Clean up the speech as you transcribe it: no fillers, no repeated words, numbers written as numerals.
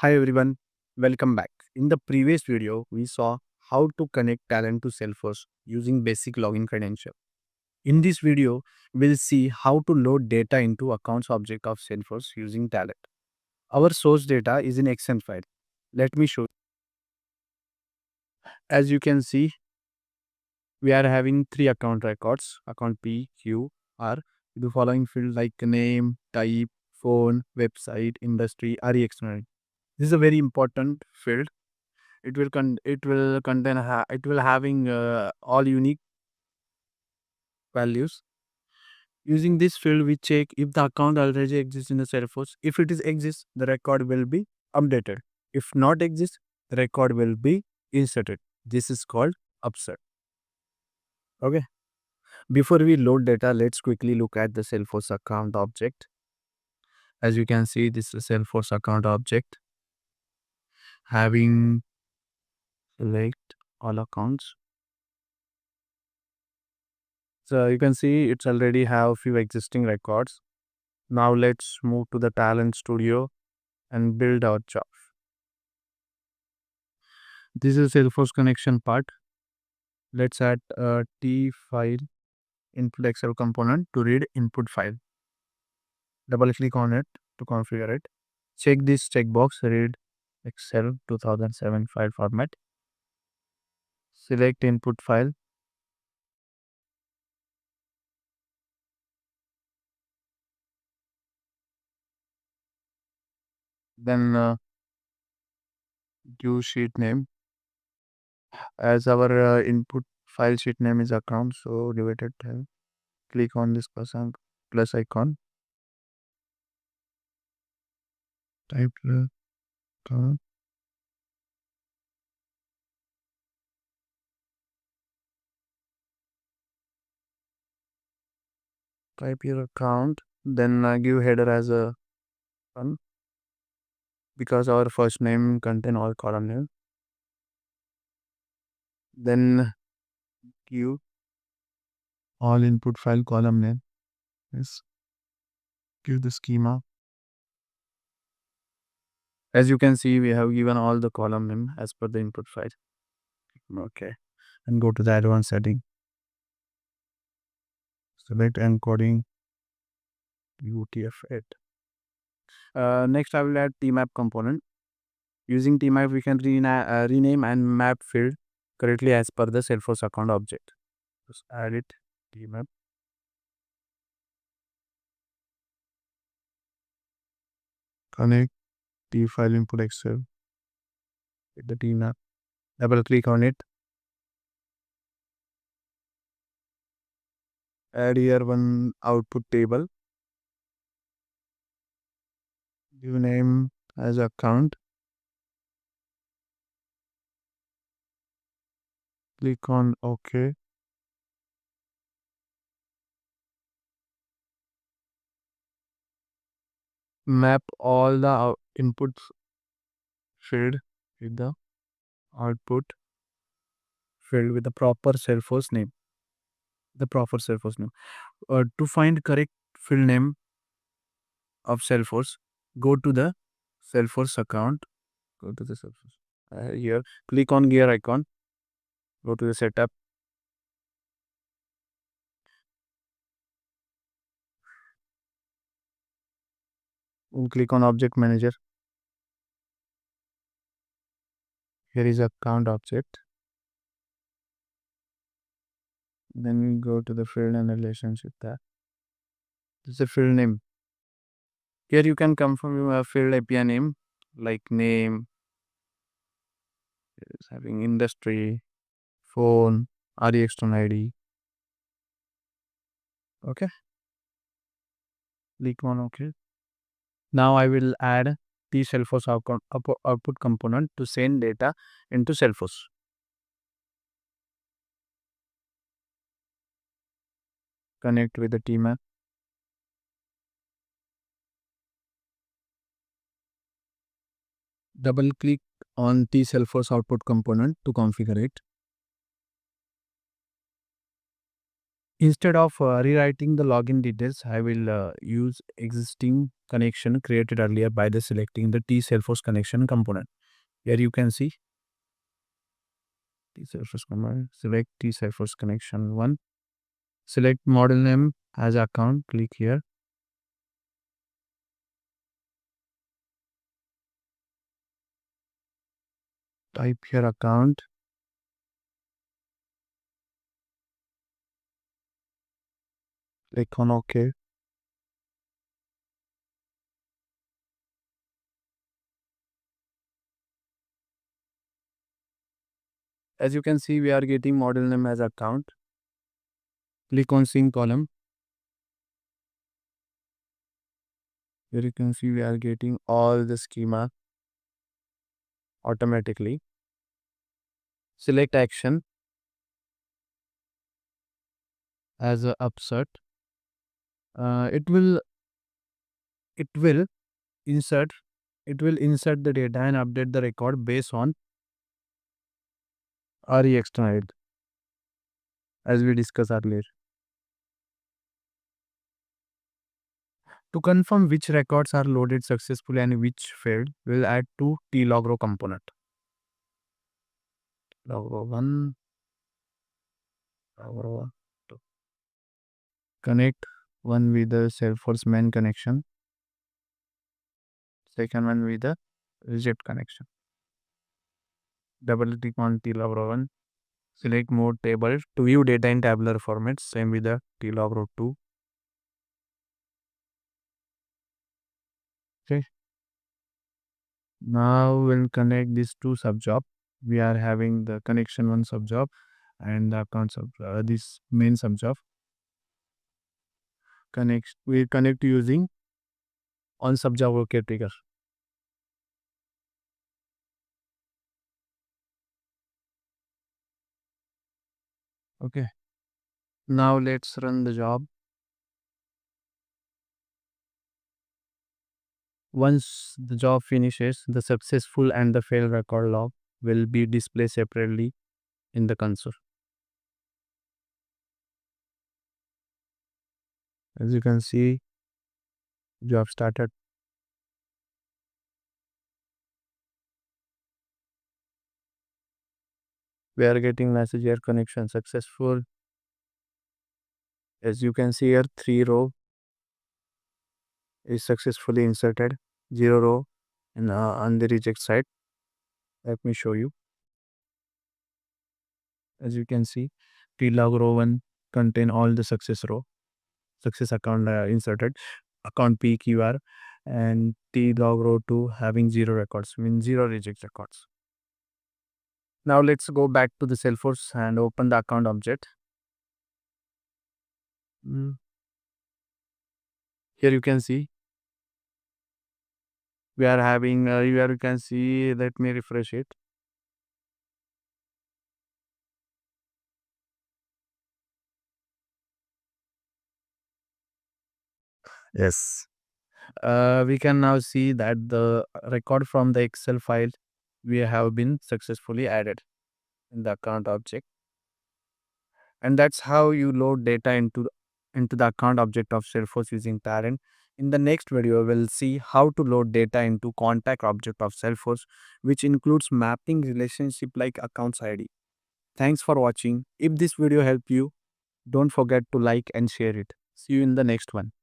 Hi everyone, welcome back. In the previous video, we saw how to connect Talend to Salesforce using basic login credential. In this video, we'll see how to load data into accounts object of Salesforce using Talend. Our source data is in Excel file. Let me show. As you can see, we are having three account records, account P, Q, R. The following field like name, type, phone, website, industry, are external. This is a very important field. It will having all unique values. Using this field, we check if the account already exists in the Salesforce. If it is exists, the record will be updated. If not exists, the record will be inserted. This is called upsert. Okay. Before we load data, let's quickly look at the Salesforce account object. As you can see, this is Salesforce account object having select all accounts. So you can see it's already have few existing records. Now let's move to the Talend Studio and build our job. This is Salesforce connection part. Let's add a T file input Excel component to read input file. Double click on it to configure it. Check this checkbox, read Excel 2007 file format. Select input file. Then give sheet name. As our input file sheet name is account, so divided tab. Click on this plus icon. Type account. Type your account. Then give header as a one because our first name contain all column name. Then give all input file column name. Yes. Give the schema. As you can see, we have given all the column name as per the input file. Okay. And go to the advanced setting. Select encoding UTF-8. Next, I will add tmap component. Using tmap, we can rename and map field correctly as per the Salesforce account object. Just add it tmap. Connect T file input Excel with the tmap. Double click on it. Add here one output table. Give name as account. Click on OK. Map all the input field with the output field with the proper Salesforce name. To find correct field name of Salesforce, go to the Salesforce account. Go to the Salesforce. Here, click on gear icon. Go to the setup. Click on object manager. Here is account object. Then go to the field and relationship tab. This is the field name. Here you can confirm your field API name like name, is having industry, phone, RE external ID. Okay. Click on OK. Now I will add the Salesforce output component to send data into Salesforce. Connect with the tmap. Double click on the Salesforce output component to configure it. Instead of rewriting the login details, I will use existing connection created earlier by the selecting the T Salesforce connection component. Here you can see T Salesforce command. Select T Salesforce connection 1. Select model name as account. Click here. Type here account. Click on OK. As you can see, we are getting model name as account. Click on sync column. Here you can see we are getting all the schema automatically. Select action as a upsert. It will insert it will insert the data and update the record based on RE external as we discussed earlier. To confirm which records are loaded successfully and which failed, we'll add to tlog row component. Log row 1, log row 2. Connect one with the Salesforce main connection, second one with the reject connection. Double click on tlog row 1. Select mode table to view data in tabular format. Same with the tlog row 2. Okay. Now we'll connect these two subjob. We are having the connection one subjob and the account this main subjob. We connect using on subjob OK trigger. Okay. Now let's run the job. Once the job finishes, the successful and the fail record log will be displayed separately in the console. As you can see, job started. We are getting message here connection successful. As you can see here, 3 row is successfully inserted, 0 row and on the reject side. Let me show you. As you can see, tlog row 1 contain all the success account inserted, account PQR, and tlog row 2 having 0 records, means 0 reject records. Now let's go back to the Salesforce and open the account object. Here you can see we are having here you can see, let me refresh it. Yes. We can now see that the record from the Excel file we have been successfully added in the account object. And that's how you load data into the account object of Salesforce using Talend. In the next video, we'll see how to load data into contact object of Salesforce, which includes mapping relationship like accounts ID. Thanks for watching. If this video helped you, don't forget to like and share it. See you in the next one.